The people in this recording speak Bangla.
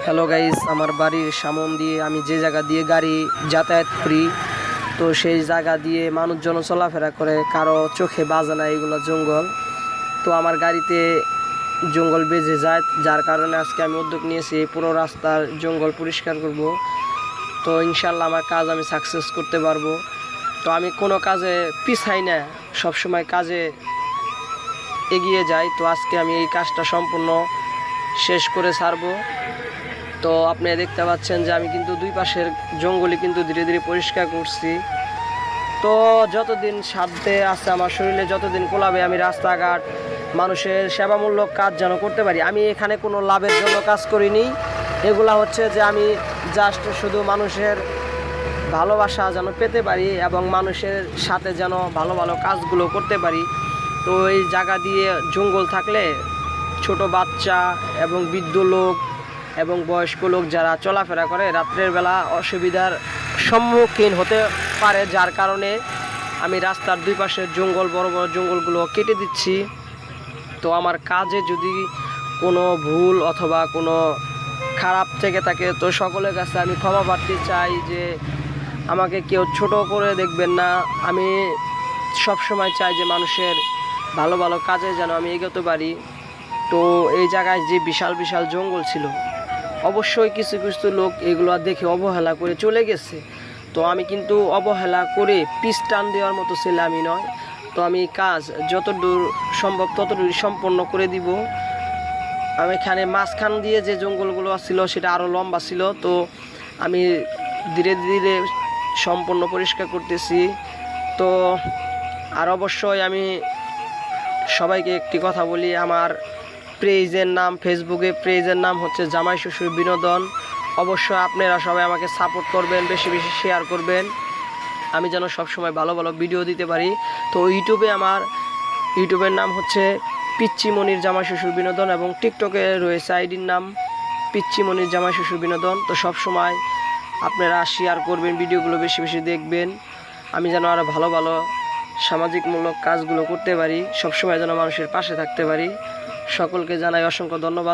হ্যালো গাইস, আমার বাড়ির সামন দিয়ে আমি যে জায়গা দিয়ে গাড়ি যাতায়াত করি, তো সেই জায়গা দিয়ে মানুষজন চলাফেরা করে, কারো চোখে বাজে না এগুলো জঙ্গল। তো আমার গাড়িতে জঙ্গল বেজে যায়, যার কারণে আজকে আমি উদ্যোগ নিয়েছি পুরো রাস্তার জঙ্গল পরিষ্কার করব। তো ইনশাল্লাহ আমার কাজ আমি সাকসেস করতে পারবো। তো আমি কোনো কাজে পিছাই না, সবসময় কাজে এগিয়ে যাই। তো আজকে আমি এই কাজটা সম্পূর্ণ শেষ করে ছাড়বো। তো আপনি দেখতে পাচ্ছেন যে আমি কিন্তু দুই পাশের জঙ্গলই কিন্তু ধীরে ধীরে পরিষ্কার করছি। তো যতদিন সাধ্যে আছে আমার শরীরে, যতদিন কোলাবে, আমি রাস্তাঘাট মানুষের সেবামূলক কাজ যেন করতে পারি। আমি এখানে কোনো লাভের জন্য কাজ করিনি, এগুলা হচ্ছে যে আমি জাস্ট শুধু মানুষের ভালোবাসা যেন পেতে পারি এবং মানুষের সাথে যেন ভালো ভালো কাজগুলো করতে পারি। তো এই জায়গা দিয়ে জঙ্গল থাকলে ছোট বাচ্চা এবং বৃদ্ধ লোক এবং বয়স্ক লোক যারা চলাফেরা করে রাত্রের বেলা অসুবিধার সম্মুখীন হতে পারে, যার কারণে আমি রাস্তার দুই পাশের জঙ্গল, বড় বড় জঙ্গলগুলো কেটে দিচ্ছি। তো আমার কাজে যদি কোনো ভুল অথবা কোনো খারাপ থেকে থাকে, তো সকলের কাছে আমি ক্ষমা প্রার্থী চাই যে আমাকে কেউ ছোট করে দেখবেন না। আমি সবসময় চাই যে মানুষের ভালো ভালো কাজে যেন আমি এগোতে পারি। তো এই জায়গায় যে বিশাল বিশাল জঙ্গল ছিল, অবশ্যই কিছু কিছু লোক এগুলো দেখে অবহেলা করে চলে গেছে। তো আমি কিন্তু অবহেলা করে পিছ টান দেওয়ার মতো ছেলে আমি নয়। তো আমি কাজ যতদূর সম্ভব ততদূর সম্পন্ন করে দিব। আমি এখানে মাঝখান দিয়ে যে জঙ্গলগুলো ছিল সেটা আরও লম্বা ছিল, তো আমি ধীরে ধীরে সম্পূর্ণ পরিষ্কার করতেছি। তো আর অবশ্যই আমি সবাইকে একটি কথা বলি, আমার পেজের নাম, ফেসবুকে পেজের নাম হচ্ছে জামাই শ্বশুর বিনোদন। অবশ্যই আপনারা সবাই আমাকে সাপোর্ট করবেন, বেশি বেশি শেয়ার করবেন, আমি যেন সবসময় ভালো ভালো ভিডিও দিতে পারি। তো আমার ইউটিউবের নাম হচ্ছে পিচ্চি মনির জামাই শ্বশুর বিনোদন এবং টিকটকে রয়েছে আইডির নাম পিচ্চি মনির জামাই শ্বশুর বিনোদন। তো সবসময় আপনারা শেয়ার করবেন, ভিডিওগুলো বেশি বেশি দেখবেন, আমি যেন আরও ভালো ভালো সামাজিকমূলক কাজগুলো করতে পারি, সবসময় যেন মানুষের পাশে থাকতে পারি। সকলকে জানাই অসংখ্য ধন্যবাদ।